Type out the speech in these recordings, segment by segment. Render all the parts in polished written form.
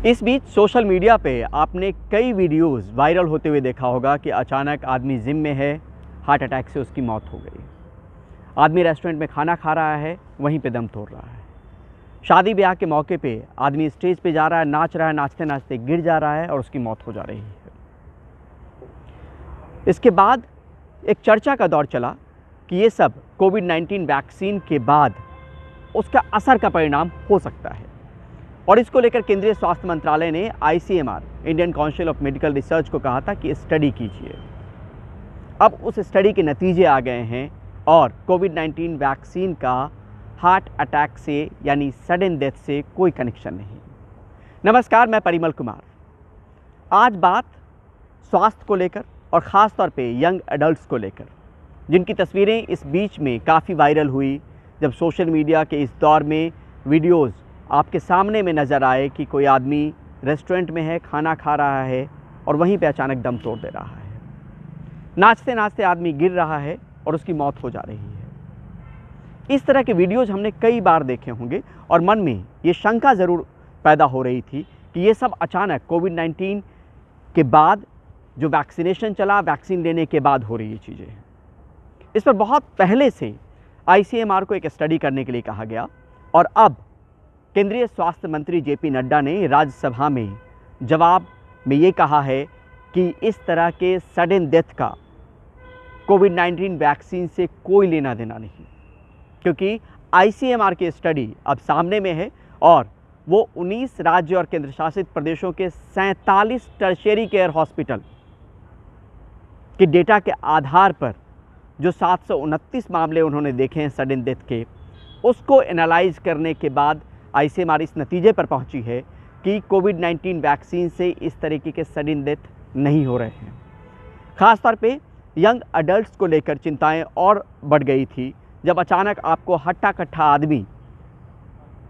इस बीच social media पे आपने कई वीडियोस वायरल होते हुए देखा होगा कि अचानक आदमी जिम में है, हार्ट अटैक से उसकी मौत हो गई। आदमी रेस्टोरेंट में खाना खा रहा है, वहीं पे दम तोड़ रहा है। शादी ब्याह के मौके पे आदमी स्टेज पे जा रहा है, नाच रहा है, नाचते नाचते गिर जा रहा है और उसकी मौत हो जा रही है। इसके बाद एक चर्चा का दौर चला कि ये सब कोविड-19 वैक्सीन के बाद उसका असर का परिणाम हो सकता है, और इसको लेकर केंद्रीय स्वास्थ्य मंत्रालय ने ICMR Indian council of medical research को कहा था कि स्टडी कीजिए। अब उस स्टडी के नतीजे आ गए हैं और कोविड-19 वैक्सीन का हार्ट अटैक से यानी सडन डेथ से कोई कनेक्शन नहीं। नमस्कार, मैं परिमल कुमार। आज बात स्वास्थ्य को लेकर और ख़ास तौर पे यंग एडल्ट्स को लेकर, जिनकी तस्वीरें इस बीच में काफ़ी वायरल हुई जब सोशल मीडिया के इस दौर में वीडियोज़ आपके सामने में नज़र आए कि कोई आदमी रेस्टोरेंट में है, खाना खा रहा है और वहीं पे अचानक दम तोड़ दे रहा है। नाचते नाचते आदमी गिर रहा है और उसकी मौत हो जा रही है। इस तरह के वीडियोज़ हमने कई बार देखे होंगे और मन में ये शंका ज़रूर पैदा हो रही थी कि ये सब अचानक कोविड-19 के बाद जो वैक्सीनेशन चला, वैक्सीन लेने के बाद हो रही ये चीज़ें हैं। इस पर बहुत पहले से ICMR को एक स्टडी करने के लिए कहा गया और अब केंद्रीय स्वास्थ्य मंत्री JP नड्डा ने राज्यसभा में जवाब में ये कहा है कि इस तरह के सडन डेथ का कोविड-19 वैक्सीन से कोई लेना देना नहीं, क्योंकि ICMR की स्टडी अब सामने में है और वो 19 राज्य और केंद्र शासित प्रदेशों के 47 टर्शियरी केयर हॉस्पिटल के डेटा के आधार पर जो 729 मामले उन्होंने देखे हैं सडन डेथ के, उसको एनालाइज करने के बाद ICMR इस नतीजे पर पहुंची है कि कोविड-19 वैक्सीन से इस तरीके के सडन डेथ नहीं हो रहे हैं। ख़ास तौर पे यंग एडल्ट्स को लेकर चिंताएं और बढ़ गई थी जब अचानक आपको हट्टा कट्ठा आदमी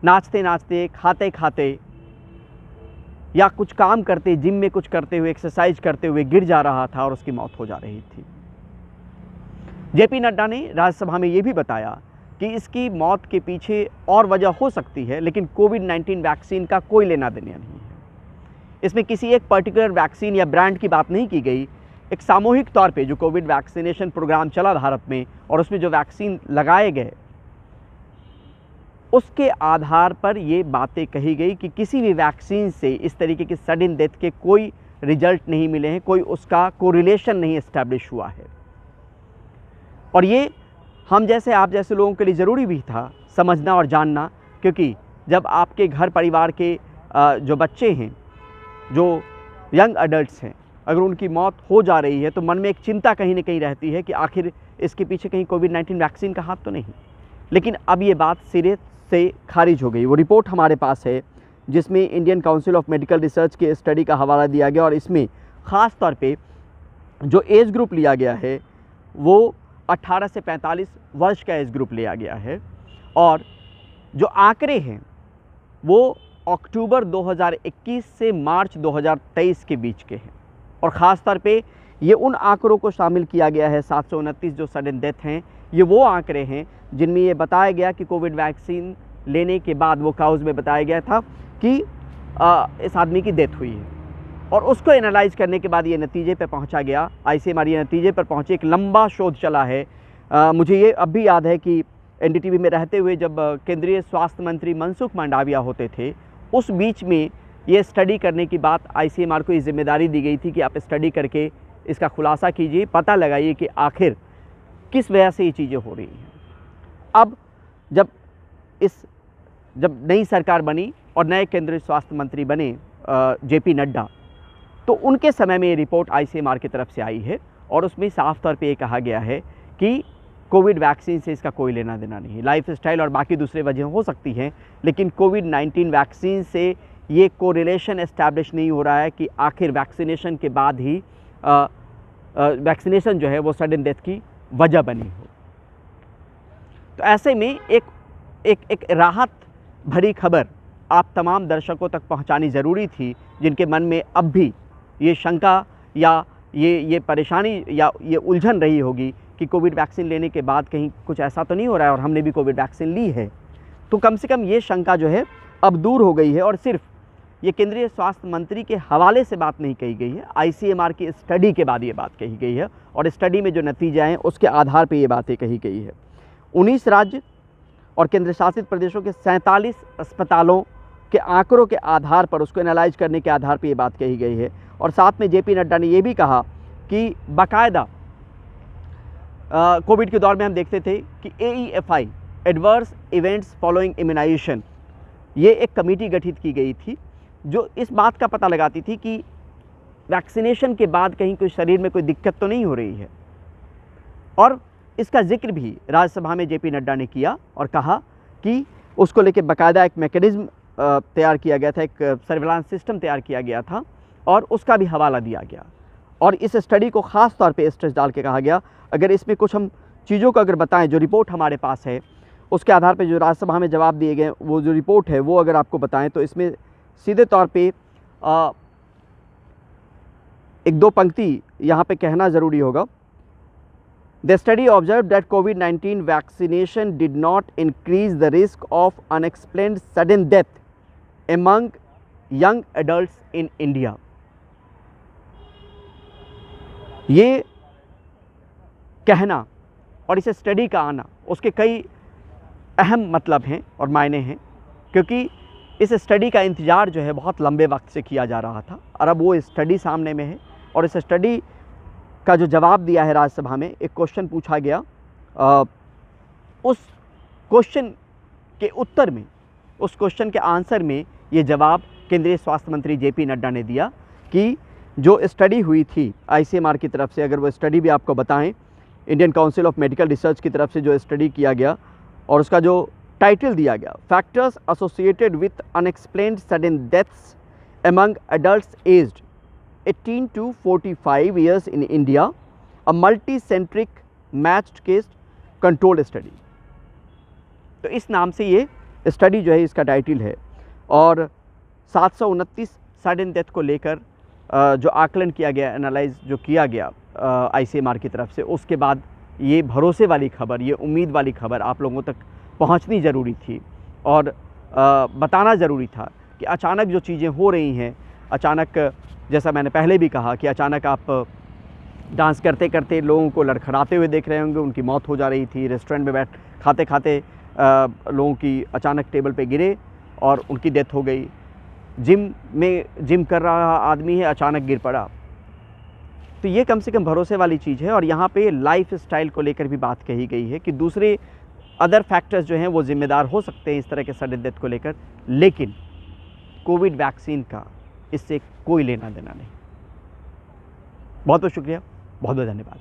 नाचते नाचते, खाते खाते या कुछ काम करते, जिम में कुछ करते हुए, एक्सरसाइज करते हुए गिर जा रहा था और उसकी मौत हो जा रही थी। JP नड्डा ने राज्यसभा में ये भी बताया कि इसकी मौत के पीछे और वजह हो सकती है, लेकिन कोविड-19 वैक्सीन का कोई लेना देना नहीं है। इसमें किसी एक पर्टिकुलर वैक्सीन या ब्रांड की बात नहीं की गई। एक सामूहिक तौर पे जो कोविड वैक्सीनेशन प्रोग्राम चला भारत में और उसमें जो वैक्सीन लगाए गए, उसके आधार पर ये बातें कही गई कि किसी भी वैक्सीन से इस तरीके की सडन डेथ के कोई रिजल्ट नहीं मिले हैं, कोई उसका कोरिलेशन नहीं एस्टैब्लिश हुआ है। और ये हम जैसे, आप जैसे लोगों के लिए ज़रूरी भी था समझना और जानना, क्योंकि जब आपके घर परिवार के जो बच्चे हैं, जो यंग एडल्ट्स हैं, अगर उनकी मौत हो जा रही है तो मन में एक चिंता कहीं ना कहीं रहती है कि आखिर इसके पीछे कहीं कोविड-19 वैक्सीन का हाथ तो नहीं। लेकिन अब ये बात सिरे से खारिज हो गई। वो रिपोर्ट हमारे पास है जिसमें Indian council of medical research के स्टडी का हवाला दिया गया और इसमें ख़ास तौर पे जो एज ग्रुप लिया गया है वो 18 से 45 वर्ष का एज ग्रुप लिया गया है और जो आंकड़े हैं वो अक्टूबर 2021 से मार्च 2023 के बीच के हैं और ख़ास तौर पे ये उन आंकड़ों को शामिल किया गया है। 729 जो सडन डेथ हैं, ये वो आंकड़े हैं जिनमें ये बताया गया कि कोविड वैक्सीन लेने के बाद वो काउज़ में बताया गया था कि इस आदमी की डेथ हुई है और उसको एनालाइज करने के बाद ये नतीजे पे पहुंचा गया। ICMR ये नतीजे पर पहुंचे। एक लंबा शोध चला है। मुझे ये अब भी याद है कि NDTV में रहते हुए जब केंद्रीय स्वास्थ्य मंत्री मनसुख मंडाविया होते थे, उस बीच में ये स्टडी करने की बात ICMR को ये जिम्मेदारी दी गई थी कि आप स्टडी करके इसका खुलासा कीजिए, पता लगाइए कि आखिर किस वजह से ये चीज़ें हो रही हैं। अब जब नई सरकार बनी और नए केंद्रीय स्वास्थ्य मंत्री बने JP नड्डा, तो उनके समय में ये रिपोर्ट ICMR की तरफ से आई है और उसमें साफ तौर पे ये कहा गया है कि कोविड वैक्सीन से इसका कोई लेना देना नहीं। लाइफ स्टाइल और बाकी दूसरे वजह हो सकती हैं, लेकिन कोविड-19 वैक्सीन से ये कोरिलेशन एस्टैब्लिश नहीं हो रहा है कि आखिर वैक्सीनेशन के बाद ही वैक्सीनेशन जो है वो सडन डेथ की वजह बनी हो। तो ऐसे में एक राहत भरी खबर आप तमाम दर्शकों तक पहुंचानी ज़रूरी थी, जिनके मन में अब भी ये शंका या ये परेशानी या ये उलझन रही होगी कि कोविड वैक्सीन लेने के बाद कहीं कुछ ऐसा तो नहीं हो रहा है और हमने भी कोविड वैक्सीन ली है। तो कम से कम ये शंका जो है अब दूर हो गई है और सिर्फ ये केंद्रीय स्वास्थ्य मंत्री के हवाले से बात नहीं कही गई है, ICMR की स्टडी के बाद ये बात कही गई है और स्टडी में जो नतीजा हैं उसके आधार पर ये बातें कही गई है। 19 राज्य और केंद्र शासित प्रदेशों के 47 अस्पतालों के आंकड़ों के आधार पर, उसको एनालाइज करने के आधार पर ये बात कही गई है। और साथ में JP नड्डा ने ये भी कहा कि बाकायदा कोविड के दौर में हम देखते थे कि AEFI, adverse events following immunisation, ये एक कमेटी गठित की गई थी जो इस बात का पता लगाती थी कि वैक्सीनेशन के बाद कहीं कोई शरीर में कोई दिक्कत तो नहीं हो रही है। और इसका जिक्र भी राज्यसभा में JP नड्डा ने किया और कहा कि उसको लेकर बाकायदा एक मैकेनिज्म तैयार किया गया था, एक सर्विलांस सिस्टम तैयार किया गया था और उसका भी हवाला दिया गया। और इस स्टडी को ख़ास तौर पे स्ट्रेस डाल के कहा गया, अगर इसमें कुछ हम चीज़ों को अगर बताएं, जो रिपोर्ट हमारे पास है उसके आधार पे जो राज्यसभा में जवाब दिए गए, वो जो रिपोर्ट है वो अगर आपको बताएं तो इसमें सीधे तौर पे एक दो पंक्ति यहाँ पे कहना ज़रूरी होगा। The study observe that COVID-19 vaccination did not increase the risk of unexplained sudden death among young adults in India. ये कहना और इसे स्टडी का आना, उसके कई अहम मतलब हैं और मायने हैं, क्योंकि इस स्टडी का इंतज़ार जो है बहुत लंबे वक्त से किया जा रहा था और अब वो स्टडी सामने में है। और इस स्टडी का जो जवाब दिया है राज्यसभा में, एक क्वेश्चन पूछा गया, उस क्वेश्चन के उत्तर में, उस क्वेश्चन के आंसर में ये जवाब केंद्रीय स्वास्थ्य मंत्री JP नड्डा ने दिया कि जो स्टडी हुई थी ICMR की तरफ से, अगर वो स्टडी भी आपको बताएं, Indian council of medical research की तरफ से जो स्टडी किया गया और उसका जो टाइटल दिया गया, factors associated with unexplained sudden deaths among adults aged 18 to 45 years in India, a multi-centric matched case controlled study। तो इस नाम से ये स्टडी जो है, इसका टाइटल है। और 729 सडन डेथ को लेकर जो आकलन किया गया, एनालाइज जो किया गया ICMR की तरफ से, उसके बाद ये भरोसे वाली खबर, ये उम्मीद वाली खबर आप लोगों तक पहुंचनी ज़रूरी थी और बताना ज़रूरी था कि अचानक जो चीज़ें हो रही हैं, अचानक, जैसा मैंने पहले भी कहा कि अचानक आप डांस करते करते लोगों को लड़खड़ाते हुए देख रहे होंगे, उनकी मौत हो जा रही थी। रेस्टोरेंट में खाते खाते लोगों की अचानक टेबल पे गिरे और उनकी डेथ हो गई। जिम कर रहा आदमी है, अचानक गिर पड़ा। तो ये कम से कम भरोसे वाली चीज़ है। और यहाँ पे लाइफ स्टाइल को लेकर भी बात कही गई है कि दूसरे अदर फैक्टर्स जो हैं वो ज़िम्मेदार हो सकते हैं इस तरह के सडन डेथ को लेकर, लेकिन कोविड वैक्सीन का इससे कोई लेना देना नहीं। बहुत बहुत शुक्रिया, बहुत बहुत धन्यवाद।